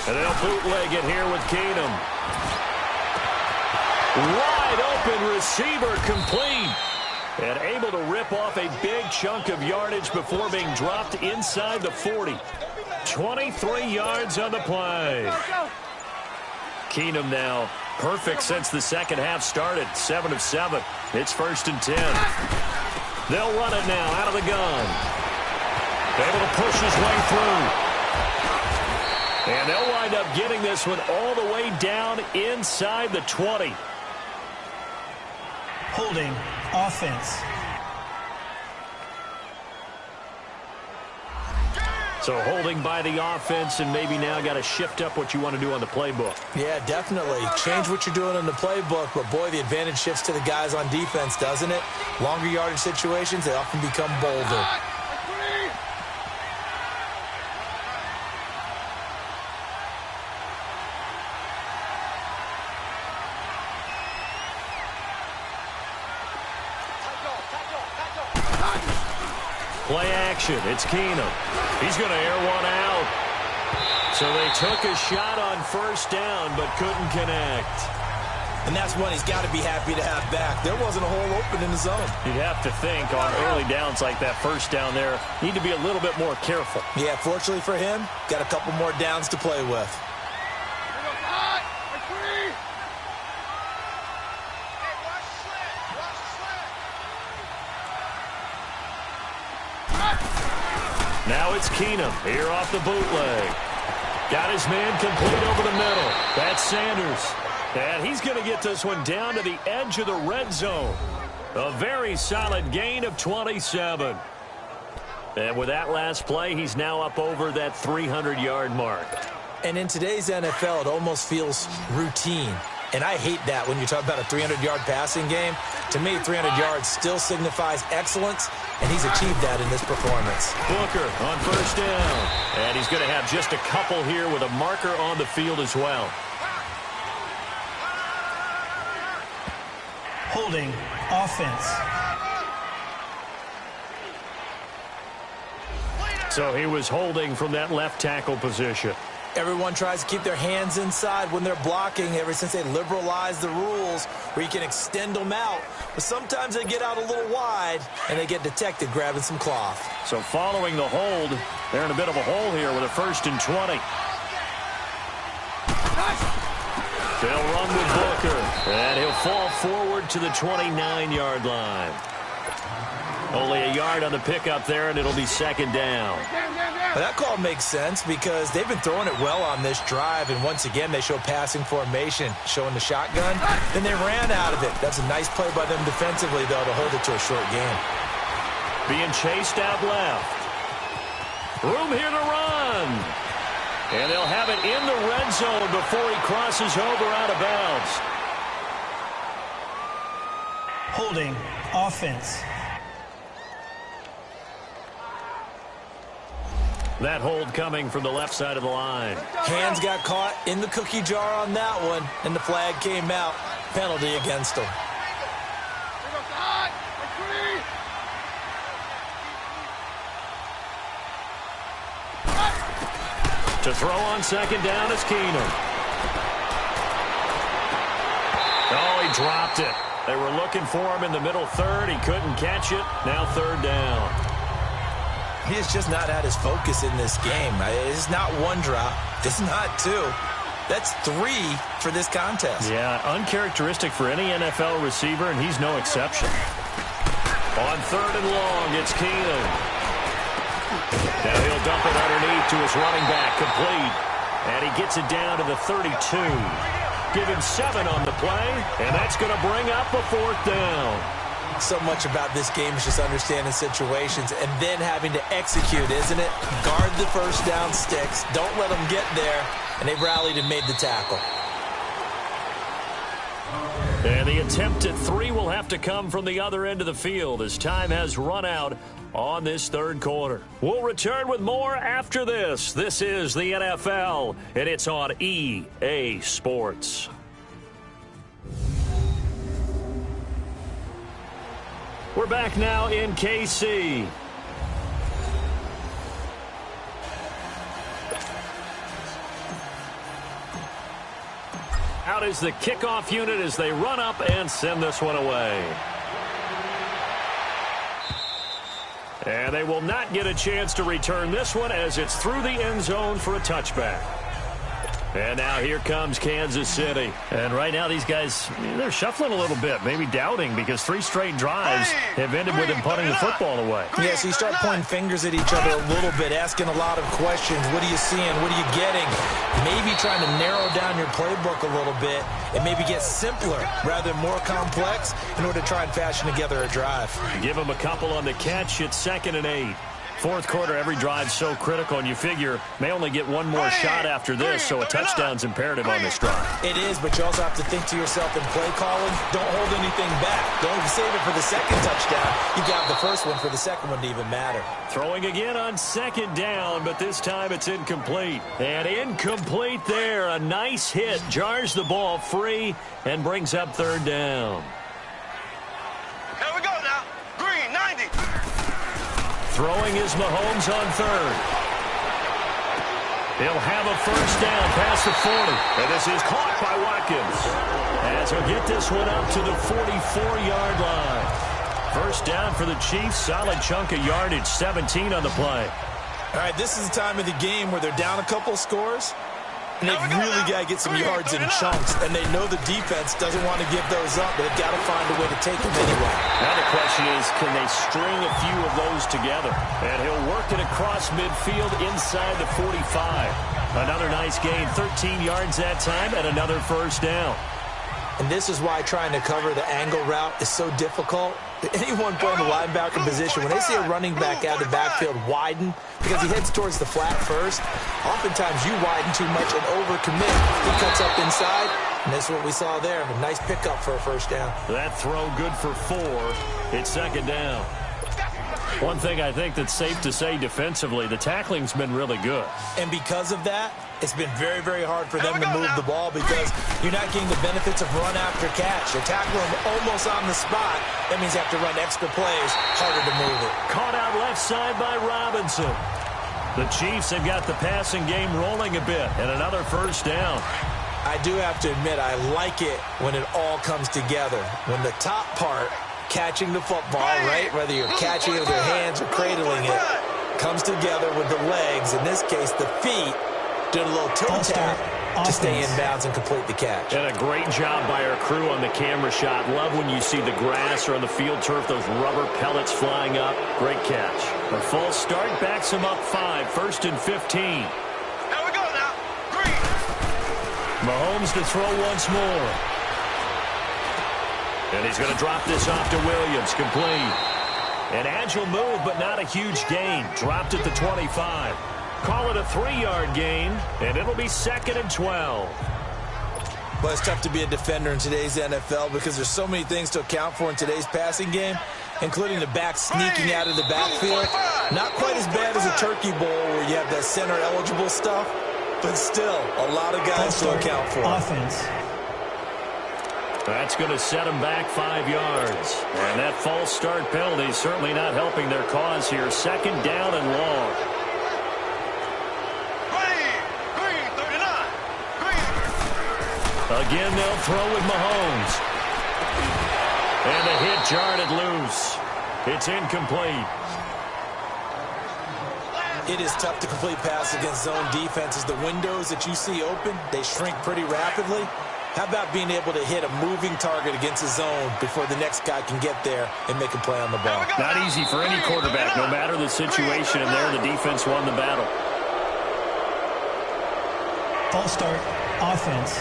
And they'll bootleg it here with Keenum. Wide open receiver complete. And able to rip off a big chunk of yardage before being dropped inside the 40. 23 yards on the play. Keenum now perfect since the second half started. 7 of 7. It's 1st and 10. They'll run it now out of the gun. Able to push his way through. And they'll wind up getting this one all the way down inside the 20. Holding. Offense. So holding by the offense, and maybe now got to shift up what you want to do on the playbook. Yeah, definitely. Change what you're doing in the playbook, but boy, the advantage shifts to the guys on defense, doesn't it? Longer yardage situations, they often become bolder. Play action. It's Keenum. He's going to air one out. So they took a shot on 1st down, but couldn't connect. And that's one he's got to be happy to have back. There wasn't a hole open in the zone. You'd have to think on early downs like that 1st down there, need to be a little bit more careful. Yeah, fortunately for him, got a couple more downs to play with. Now it's Keenum here off the bootleg. Got his man complete over the middle. That's Sanders. And he's going to get this one down to the edge of the red zone. A very solid gain of 27. And with that last play, he's now up over that 300-yard mark. And in today's NFL, it almost feels routine. And I hate that when you talk about a 300-yard passing game. To me, 300 yards still signifies excellence, and he's achieved that in this performance. Booker on 1st down. And he's going to have just a couple here with a marker on the field as well. Holding. Offense. So he was holding from that left tackle position. Everyone tries to keep their hands inside when they're blocking ever since they liberalized the rules where you can extend them out. But sometimes they get out a little wide and they get detected grabbing some cloth. So following the hold, they're in a bit of a hole here with a 1st and 20. They'll run with Booker, and he'll fall forward to the 29-yard line. Only a yard on the pickup there, and it'll be 2nd down. Well, that call makes sense because they've been throwing it well on this drive, and once again they show passing formation, showing the shotgun. Then they ran out of it. That's a nice play by them defensively, though, to hold it to a short game. Being chased out left. Room here to run. And they'll have it in the red zone before he crosses over out of bounds. Holding offense. That hold coming from the left side of the line. Hands got caught in the cookie jar on that one, and the flag came out. Penalty against him. To throw on second down is Keenum. Oh, he dropped it. They were looking for him in the middle third. He couldn't catch it. Now third down. He has just not had his focus in this game. It's not one drop. It's not two. That's three for this contest. Yeah, uncharacteristic for any NFL receiver, and he's no exception. On third and long, it's Keenum. Now he'll dump it underneath to his running back, complete. And he gets it down to the 32. Give him 7 on the play, and that's going to bring up a fourth down. So much about this game is just understanding situations and then having to execute, isn't it? Guard the first down sticks. Don't let them get there. And they rallied and made the tackle. And the attempt at 3 will have to come from the other end of the field as time has run out on this third quarter. We'll return with more after this. This is the NFL, and it's on EA Sports. We're back now in KC. Out is the kickoff unit as they run up and send this one away. And they will not get a chance to return this one as it's through the end zone for a touchback. And now here comes Kansas City. And right now these guys, they're shuffling a little bit, maybe doubting, because 3 straight drives have ended with them punting the football away. Yeah, so you start pointing fingers at each other a little bit, asking a lot of questions. What are you seeing? What are you getting? Maybe trying to narrow down your playbook a little bit and maybe get simpler rather than more complex in order to try and fashion together a drive. Give them a couple on the catch. It's 2nd and 8. Fourth quarter, every drive's so critical, and you figure may only get one more shot after this, so a touchdown's imperative on this drive. It is, but you also have to think to yourself in play calling, don't hold anything back. Don't save it for the second touchdown. You got the first one for the second one to even matter. Throwing again on 2nd down, but this time it's incomplete. And incomplete there. A nice hit. Jars the ball free and brings up 3rd down. Here we go now. Green, 90. Throwing is Mahomes on 3rd. He'll have a first down past the 40. And this is caught by Watkins. As he'll get this one up to the 44-yard line. First down for the Chiefs. Solid chunk of yardage. 17 on the play. All right, this is the time of the game where they're down a couple of scores. And they've really got to get some yards in chunks. And they know the defense doesn't want to give those up, but they've got to find a way to take them anyway. Now the question is, can they string a few of those together? And he'll work it across midfield inside the 45. Another nice gain, 13 yards that time, and another first down. And this is why trying to cover the angle route is so difficult. Anyone playing the linebacker position, when they see a running back out of the backfield widen because he heads towards the flat first, oftentimes you widen too much and overcommit. He cuts up inside, and that's what we saw there. A nice pickup for a first down. That throw good for 4. It's 2nd down. One thing I think that's safe to say defensively, the tackling's been really good. And because of that, it's been very, very hard for them to move the ball because you're not getting the benefits of run after catch. You're tackling them almost on the spot. That means you have to run extra plays, harder to move it. Caught out left side by Robinson. The Chiefs have got the passing game rolling a bit, and another first down. I do have to admit, I like it when it all comes together. When the top part, catching the football, right, whether you're catching it with your hands or cradling it, comes together with the legs, in this case the feet, doing a little toe tap, to stay Offense. in bounds and complete the catch. And a great job by our crew on the camera shot. Love when you see the grass or on the field turf, those rubber pellets flying up. Great catch. A false start backs him up 5, 1st and 15. Here we go now. Green. Mahomes to throw once more. And he's going to drop this off to Williams. Complete. An agile move, but not a huge gain. Dropped at the 25. Call it a 3-yard gain, and it'll be 2nd and 12. Well, it's tough to be a defender in today's NFL because there's so many things to account for in today's passing game, including the back sneaking out of the backfield. Not quite as bad as a turkey bowl where you have that center-eligible stuff, but still a lot of guys to account for. Offense. That's going to set him back 5 yards. And that false start penalty is certainly not helping their cause here. 2nd down and long. Green, 39. Green. Again, they'll throw with Mahomes. And the hit jarred it loose. It's incomplete. It is tough to complete pass against zone defenses. The windows that you see open, they shrink pretty rapidly. How about being able to hit a moving target against a zone before the next guy can get there and make a play on the ball? Not easy for any quarterback, no matter the situation, and there the defense won the battle. False start. Offense.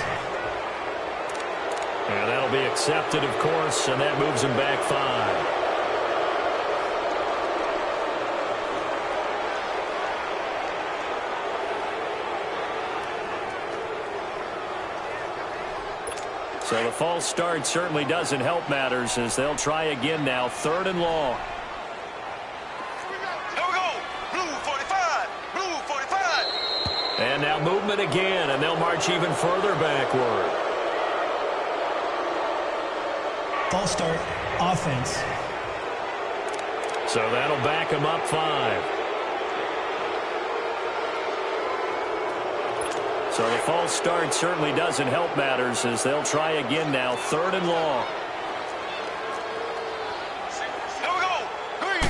And that'll be accepted, of course, and that moves him back 5. So the false start certainly doesn't help matters as they'll try again now. 3rd and long. Here we go. Blue 45. Blue 45. And now movement again, and they'll march even further backward. False start. Offense. So that'll back him up 5. So the false start certainly doesn't help matters as they'll try again now. 3rd and long. Here we go. Green.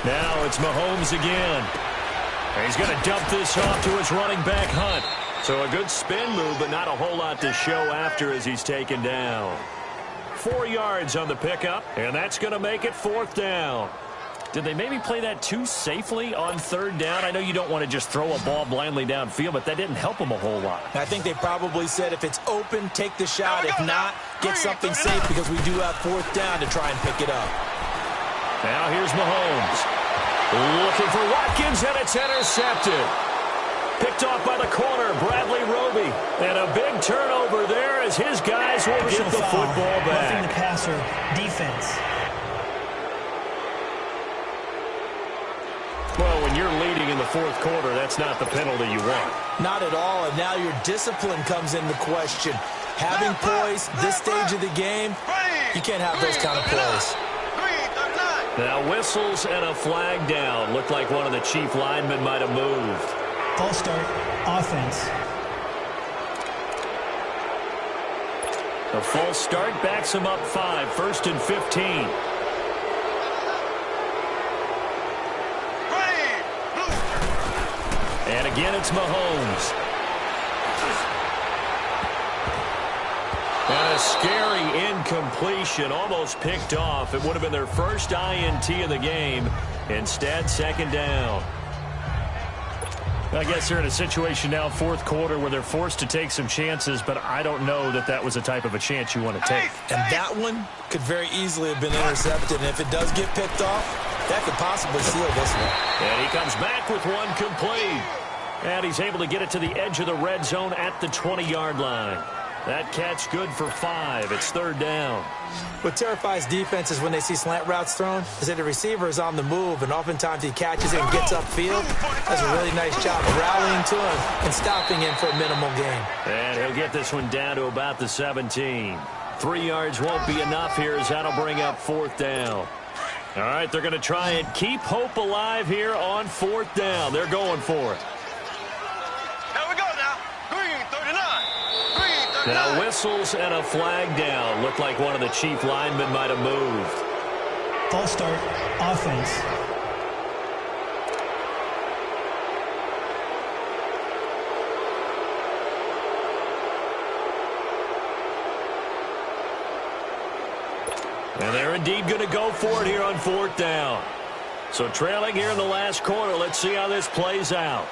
Now it's Mahomes again. And he's going to dump this off to his running back Hunt. So a good spin move, but not a whole lot to show after as he's taken down. 4 yards on the pickup, and that's going to make it 4th down. Did they maybe play that too safely on 3rd down? I know you don't want to just throw a ball blindly downfield, but that didn't help them a whole lot. I think they probably said if it's open, take the shot. If not, get something safe because we do have 4th down to try and pick it up. Now here's Mahomes. Looking for Watkins, and it's intercepted. Picked off by the corner, Bradley Roby. And a big turnover there as his guys will get the football back. Roughing the passer. Defense. Well, when you're leading in the 4th quarter, that's not the penalty you want. Not at all, and now your discipline comes into question. Having poise this stage of the game, you can't have those kind of plays. Now whistles and a flag down. Looked like one of the chief linemen might have moved. False start. Offense. A false start backs him up 5, 1st and 15. And again, it's Mahomes. And a scary incompletion, almost picked off. It would have been their first INT of the game. Instead, 2nd down. I guess they're in a situation now, 4th quarter, where they're forced to take some chances, but I don't know that that was the type of a chance you want to take. And that one could very easily have been intercepted, and if it does get picked off, that could possibly seal this one. And he comes back with one complete. And he's able to get it to the edge of the red zone at the 20-yard line. That catch good for 5. It's 3rd down. What terrifies defenses when they see slant routes thrown is that the receiver is on the move, and oftentimes he catches it and gets upfield. Does a really nice job of rallying to him and stopping him for a minimal gain. And he'll get this one down to about the 17. 3 yards won't be enough here as that'll bring up 4th down. All right, they're going to try and keep hope alive here on 4th down. They're going for it. Here we go now. Green 39. Green 39. Now whistles and a flag down. Looked like one of the chief linemen might have moved. False start. Offense. And they're indeed going to go for it here on 4th down. So trailing here in the last quarter. Let's see how this plays out.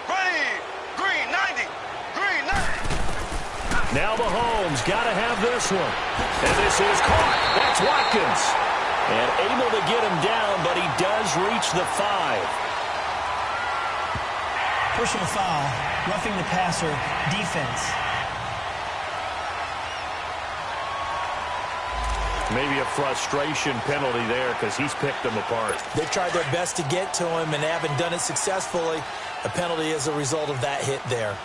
Ready. Green 90. Green 90. Now Mahomes got to have this one. And this is caught. That's Watkins. And able to get him down, but he does reach the 5. Personal foul, roughing the passer, defense. Maybe a frustration penalty there because he's picked them apart. They've tried their best to get to him and haven't done it successfully. A penalty as a result of that hit there.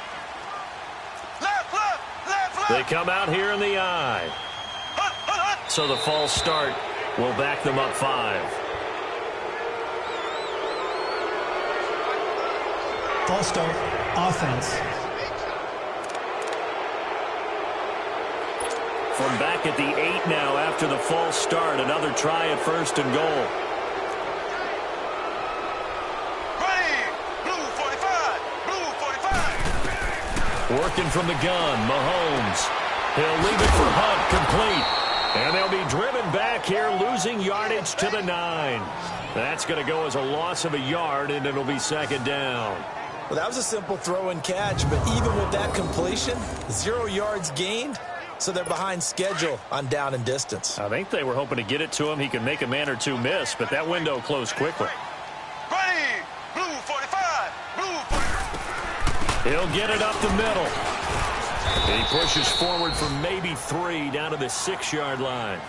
Left, left, left, left. They come out here in the eye. So the false start will back them up 5. False start, offense. From back at the 8 now after the false start. Another try at 1st and goal. Ready. Blue 45. Blue 45. Working from the gun, Mahomes. He'll leave it for Hunt, complete. And they'll be driven back here, losing yardage to the 9. That's going to go as a loss of a yard, and it'll be 2nd down. Well, that was a simple throw and catch, but even with that completion, 0 yards gained, so they're behind schedule on down and distance. I think they were hoping to get it to him. He can make a man or two miss, but that window closed quickly. Ready. Blue 45. Blue 45. He'll get it up the middle. And he pushes forward for maybe 3 down to the 6-yard line.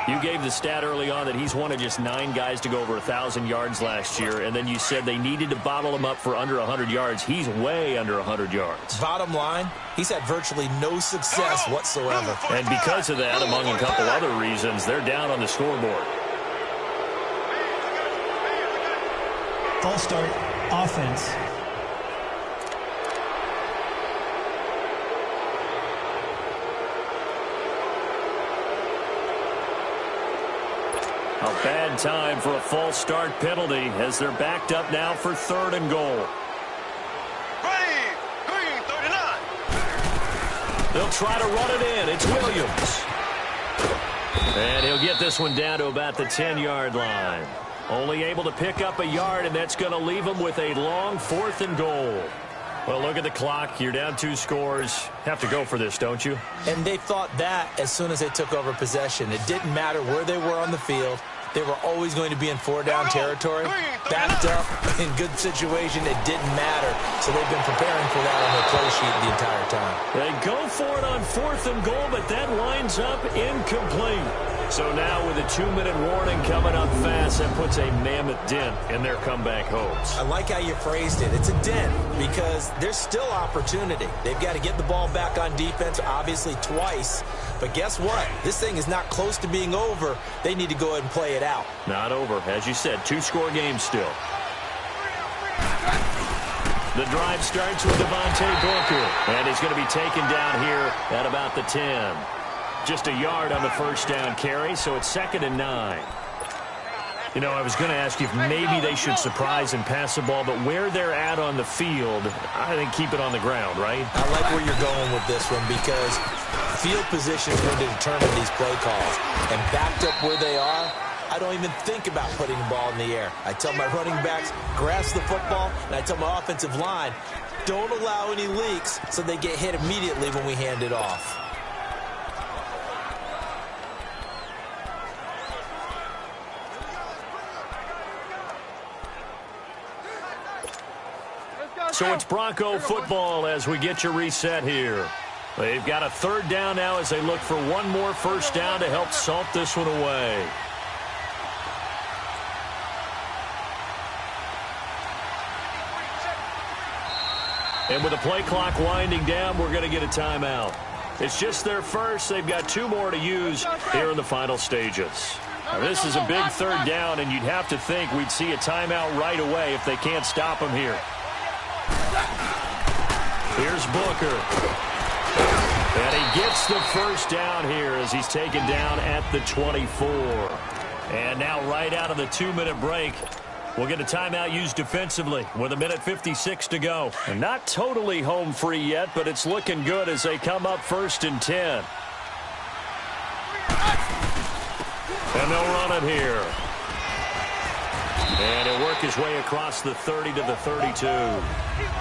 You gave the stat early on that he's one of just 9 guys to go over 1,000 yards last year, and then you said they needed to bottle him up for under 100 yards. He's way under 100 yards. Bottom line, he's had virtually no success whatsoever. And because of that, among a couple other reasons, they're down on the scoreboard. False start, offense. A bad time for a false start penalty as they're backed up now for 3rd and goal. Ready. Green 39. They'll try to run it in. It's Williams. And he'll get this one down to about the 10-yard line. Only able to pick up a yard, and that's going to leave him with a long 4th and goal. Well, look at the clock. You're down 2 scores. Have to go for this, don't you? And they thought that as soon as they took over possession. It didn't matter where they were on the field. They were always going to be in 4-down territory. Backed up, in good situation, it didn't matter. So they've been preparing for that on their play sheet the entire time. They go for it on 4th and goal, but that winds up incomplete. So now with a 2-minute warning coming up fast, that puts a mammoth dent in their comeback hopes. I like how you phrased it. It's a dent because there's still opportunity. They've got to get the ball back on defense, obviously twice. But guess what? This thing is not close to being over. They need to go ahead and play it out. Not over. As you said, 2-score game still. The drive starts with Devontae Booker. And he's going to be taken down here at about the 10. Just a yard on the 1st down carry, so it's 2nd and 9. You know, I was going to ask you if maybe they should surprise and pass the ball, but where they're at on the field, I think keep it on the ground, right? I like where you're going with this one because field position is going to determine these play calls. And backed up where they are, I don't even think about putting the ball in the air. I tell my running backs, grasp the football, and I tell my offensive line, don't allow any leaks so they get hit immediately when we hand it off. So it's Bronco football as we get you reset here. They've got a 3rd down now as they look for one more 1st down to help salt this one away. And with the play clock winding down, we're going to get a timeout. It's just their first. They've got 2 more to use here in the final stages. Now, this is a big 3rd down, and you'd have to think we'd see a timeout right away if they can't stop them here. Here's Booker. And he gets the 1st down here as he's taken down at the 24. And now right out of the 2-minute break, we'll get a timeout used defensively with 1:56 to go. And not totally home free yet, but it's looking good as they come up 1st and 10. And they'll run it here. And he'll work his way across the 30 to the 32.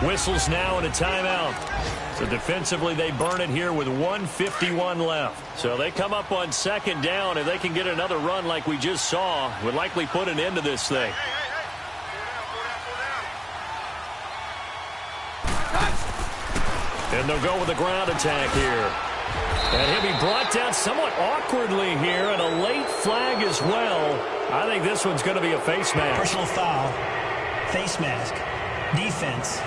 Whistles now and a timeout. So defensively, they burn it here with 1:51 left. So they come up on second down. If they can get another run like we just saw, would likely put an end to this thing. And they'll go with a ground attack here. And he'll be brought down somewhat awkwardly here, and a late flag as well. I think this one's going to be a face mask. Personal foul. Face mask. Defense.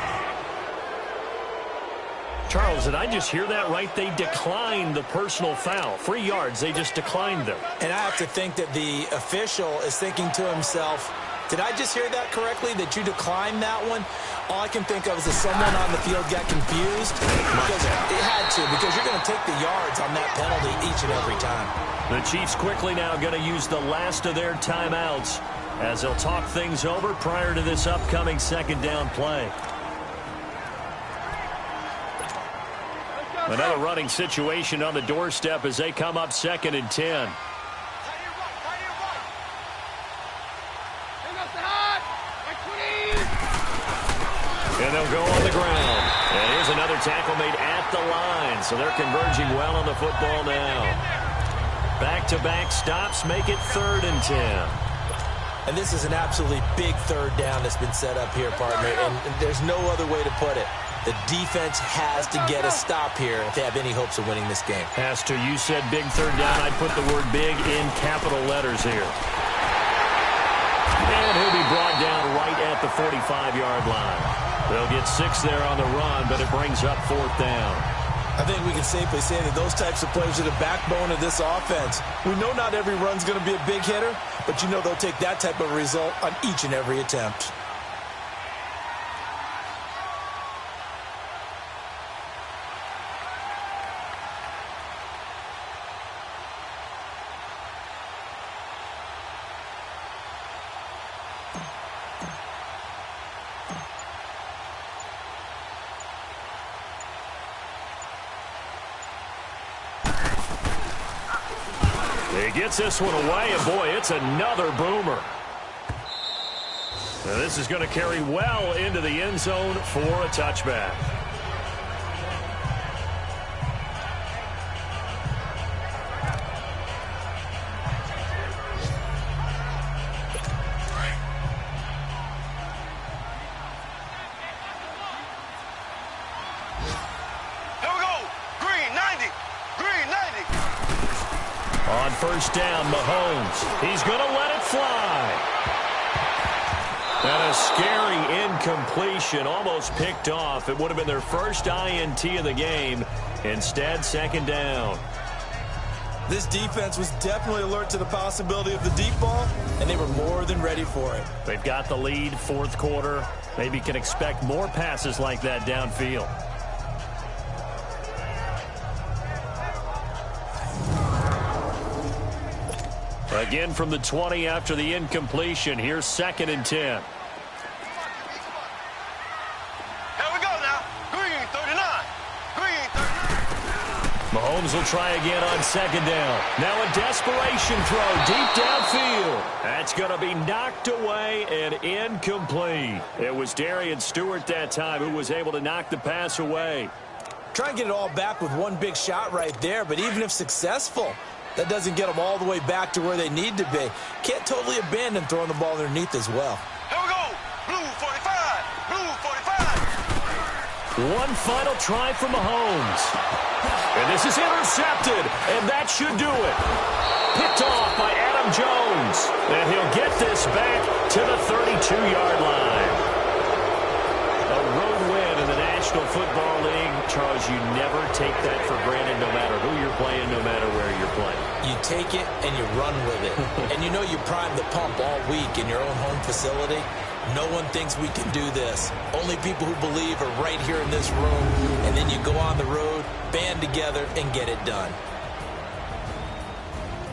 Charles, did I just hear that right? They declined the personal foul. 3 yards, they just declined them. And I have to think that the official is thinking to himself, did I just hear that correctly, that you declined that one? All I can think of is that someone on the field got confused. Because it had to, because you're going to take the yards on that penalty each and every time. The Chiefs quickly now going to use the last of their timeouts as they'll talk things over prior to this upcoming second down play. Another running situation on the doorstep as they come up 2nd and 10. And they'll go on the ground. And here's another tackle made at the line. So they're converging well on the football now. Back-to-back stops make it 3rd and 10. And this is an absolutely big third down that's been set up here, partner. And there's no other way to put it. The defense has to get a stop here if they have any hopes of winning this game. Has to. You said big third down. I'd put the word big in capital letters here. And he'll be brought down right at the 45-yard line. They'll get 6 there on the run, but it brings up 4th down. I think we can safely say that those types of plays are the backbone of this offense. We know not every run's going to be a big hitter, but you know they'll take that type of result on each and every attempt. He gets this one away, and boy, it's another boomer. Now this is going to carry well into the end zone for a touchback. On first down, Mahomes. He's going to let it fly. And a scary incompletion, almost picked off. It would have been their first INT of the game. Instead, second down. This defense was definitely alert to the possibility of the deep ball, and they were more than ready for it. They've got the lead, 4th quarter. Maybe can expect more passes like that downfield. Again from the 20 after the incompletion. Here's 2nd and 10. Here we go now. Green 39. Green 39. Mahomes will try again on second down. Now a desperation throw deep downfield. That's going to be knocked away and incomplete. It was Darian Stewart that time who was able to knock the pass away. Try and get it all back with one big shot right there, but even if successful, that doesn't get them all the way back to where they need to be. Can't totally abandon throwing the ball underneath as well. Here we go. Blue 45. Blue 45. One final try for Mahomes. And this is intercepted, and that should do it. Picked off by Adam Jones. And he'll get this back to the 32-yard line. A road win in the National Football League. Charles, you never take that for granted no matter who you're playing, no matter where you're playing. You take it and you run with it. And you know you prime the pump all week in your own home facility. No one thinks we can do this. Only people who believe are right here in this room. And then you go on the road, band together, and get it done.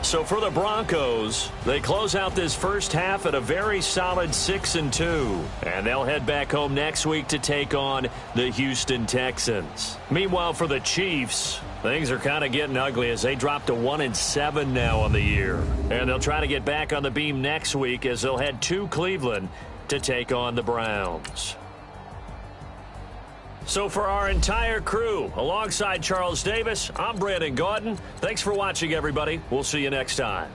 So for the Broncos, they close out this first half at a very solid 6-2. And they'll head back home next week to take on the Houston Texans. Meanwhile, for the Chiefs, Things are kind of getting ugly as they drop to 1-7 now on the year. And they'll try to get back on the beam next week as they'll head to Cleveland to take on the Browns. So for our entire crew, alongside Charles Davis, I'm Brandon Gaudin. Thanks for watching, everybody. We'll see you next time.